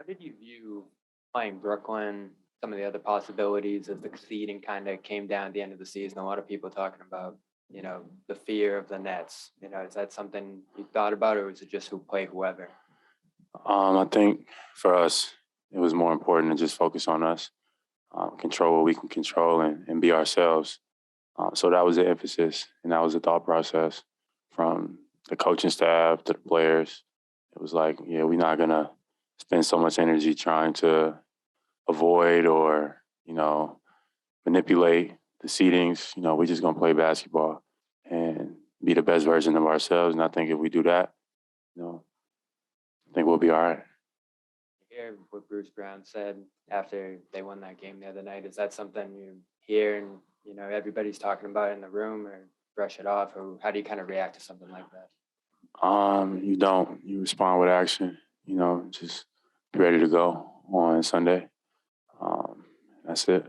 How did you view playing Brooklyn, some of the other possibilities as the seeding kind of came down at the end of the season? A lot of people talking about, the fear of the Nets. Is that something you thought about, or was it just play whoever? I think for us, it was more important to just focus on us, control what we can control, and be ourselves. So that was the emphasis, and that was the thought process from the coaching staff to the players. It was like, yeah, we're not going to spend so much energy trying to avoid or, manipulate the seedings. We're just going to play basketball and be the best version of ourselves. And I think if we do that, I think we'll be all right. Hear what Bruce Brown said after they won that game the other night. Is that something you hear and, everybody's talking about in the room, or brush it off? Or how do you kind of react to something like that? You don't. You respond with action. Just be ready to go on Sunday. That's it.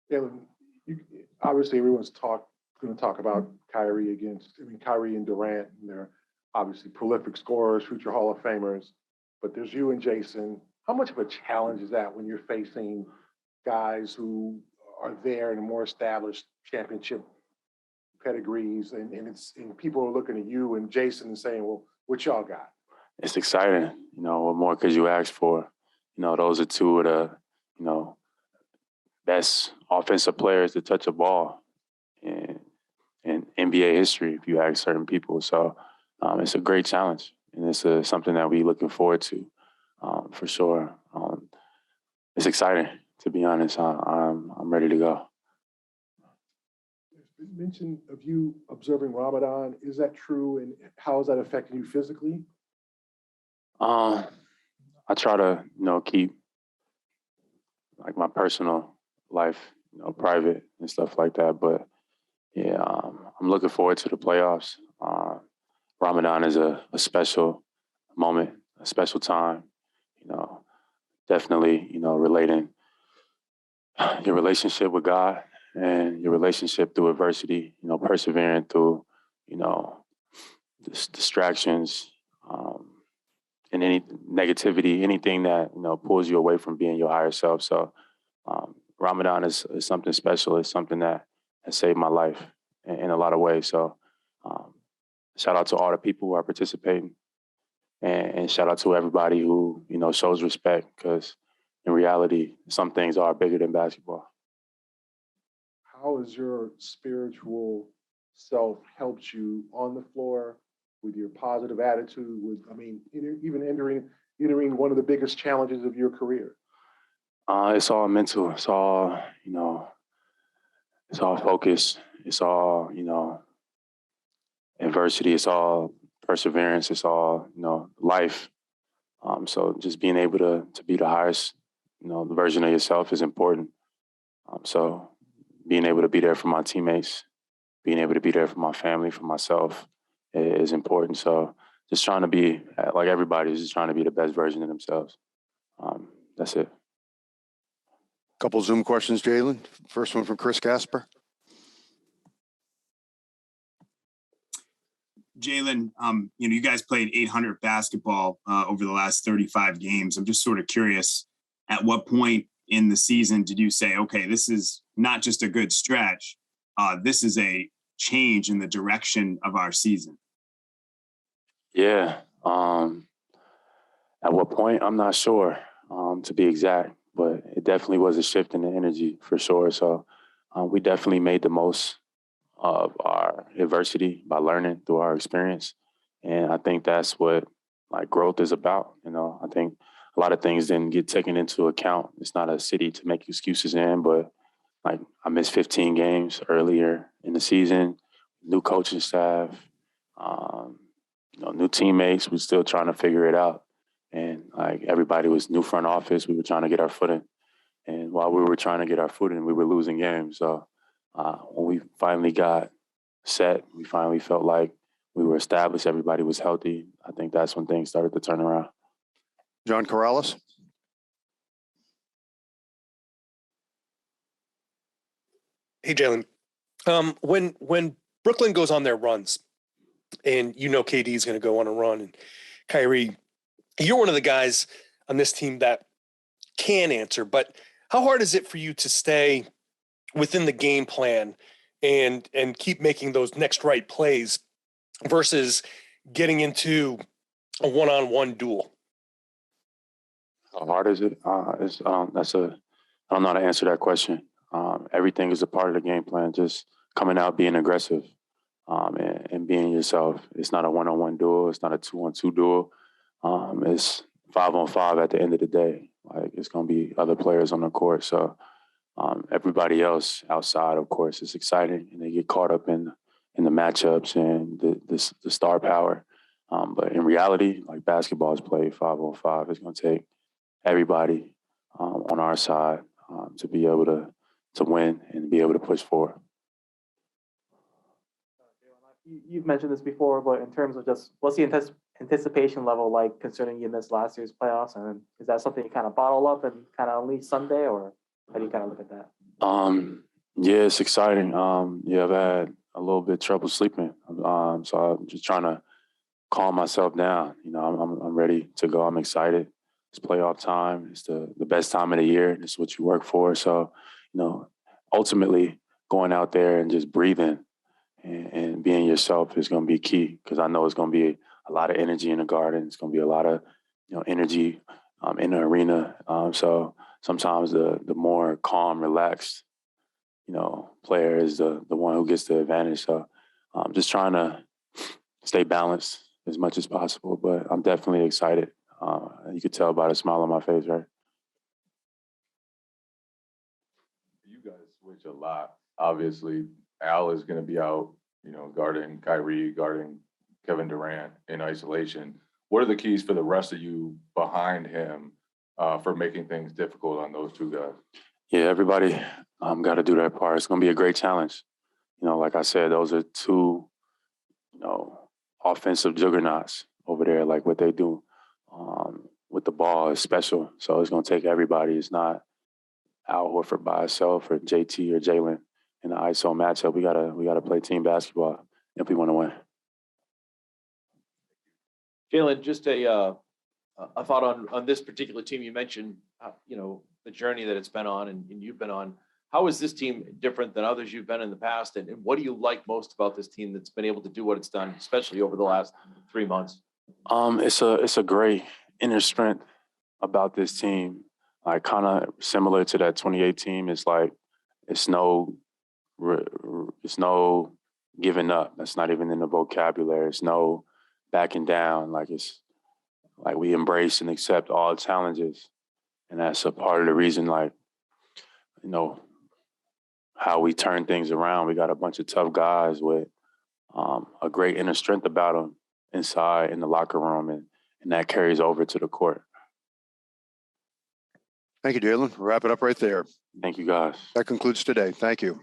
Yeah, obviously everyone's going to talk about Kyrie and Durant, and they're obviously prolific scorers, future Hall of Famers. But there's you and Jayson. How much of a challenge is that when you're facing guys who are there in a more established championship pedigrees, and people are looking at you and Jayson and saying, well, what y'all got? It's exciting. What more could you ask for? Those are two of the, best offensive players to touch a ball in NBA history, if you ask certain people. So it's a great challenge, and it's something that we're looking forward to for sure. It's exciting, to be honest. I'm ready to go. There's been mention of you observing Ramadan. Is that true, and how is that affecting you physically? I try to, keep like my personal life, private and stuff like that. But yeah, I'm looking forward to the playoffs. Ramadan is a special moment, a special time. Definitely, relating your relationship with God and your relationship through adversity. Persevering through, distractions. And any negativity, anything that pulls you away from being your higher self. So Ramadan is something special. It's something that has saved my life in a lot of ways. So shout out to all the people who are participating, and shout out to everybody who shows respect, because in reality, some things are bigger than basketball. How has your spiritual self helped you on the floor, with your positive attitude, even entering one of the biggest challenges of your career? It's all mental. It's all, it's all focus. It's all, adversity. It's all perseverance. It's all, life. So just being able to be the highest, the version of yourself is important. So being able to be there for my teammates, being able to be there for my family, for myself, is important. So just trying to be, like everybody, is just trying to be the best version of themselves. That's it. Couple Zoom questions, Jaylen. First one from Chris Gasper. Jaylen, you guys played 800 basketball over the last 35 games. I'm just sort of curious, at what point in the season did you say, okay, this is not just a good stretch, this is a change in the direction of our season? Yeah. At what point? I'm not sure, to be exact, but it definitely was a shift in the energy for sure. So we definitely made the most of our adversity by learning through our experience. And I think that's what growth is about. I think a lot of things didn't get taken into account. It's not a city to make excuses in, but I missed 15 games earlier in the season, new coaching staff, new teammates. We're still trying to figure it out. And everybody was new front office. We were trying to get our footing. And while we were trying to get our footing, we were losing games. So when we finally got set, we finally felt like we were established, everybody was healthy. I think that's when things started to turn around. John Corrales. Hey, Jaylen. When Brooklyn goes on their runs, and KD is going to go on a run. And Kyrie, you're one of the guys on this team that can answer, but how hard is it for you to stay within the game plan and keep making those next right plays versus getting into a one-on-one duel? How hard is it? I don't know how to answer that question. Everything is a part of the game plan. Just coming out, being aggressive, and being yourself. It's not a one-on-one duel. It's not a 2-on-2 duel. It's 5-on-5 at the end of the day. Like, it's going to be other players on the court. So everybody else outside, of course, is exciting, and they get caught up in the matchups and the star power. But in reality, like, basketball is played 5-on-5. It's going to take everybody on our side to be able to win and be able to push forward. You've mentioned this before, but in terms of just what's the anticipation level like concerning you missed last year's playoffs? And is that something you kind of bottle up and kind of unleash Sunday, or how do you kind of look at that? Yeah, it's exciting. Yeah, I've had a little bit of trouble sleeping. So I'm just trying to calm myself down. I'm ready to go. I'm excited. It's playoff time. It's the best time of the year. It's what you work for. So, ultimately going out there and just breathing and being yourself is going to be key, because I know it's going to be a lot of energy in the Garden. It's going to be a lot of, energy in the arena. So sometimes the more calm, relaxed, player is the one who gets the advantage. So I'm just trying to stay balanced as much as possible, but I'm definitely excited. You could tell by the smile on my face, right? You guys switch a lot. Obviously, Al is going to be out, guarding Kyrie, guarding Kevin Durant in isolation. What are the keys for the rest of you behind him for making things difficult on those two guys? Yeah, everybody got to do their part. It's going to be a great challenge. Like I said, those are two, offensive juggernauts over there. Like, what they do with the ball is special. So it's going to take everybody. It's not Al Horford by himself or JT or Jaylen in the ISO matchup. We gotta play team basketball if we want to win. Jaylen, just a thought on this particular team. You mentioned, the journey that it's been on and you've been on. How is this team different than others you've been in the past? And what do you like most about this team that's been able to do what it's done, especially over the last 3 months? It's a great inner strength about this team. Like, kind of similar to that 2018. It's like, it's no giving up. That's not even in the vocabulary. It's no backing down. Like, it's like we embrace and accept all challenges. And that's a part of the reason, like, how we turn things around. We got a bunch of tough guys with a great inner strength about them inside in the locker room, and that carries over to the court. Thank you, Jaylen. Wrap it up right there. Thank you, guys. That concludes today. Thank you.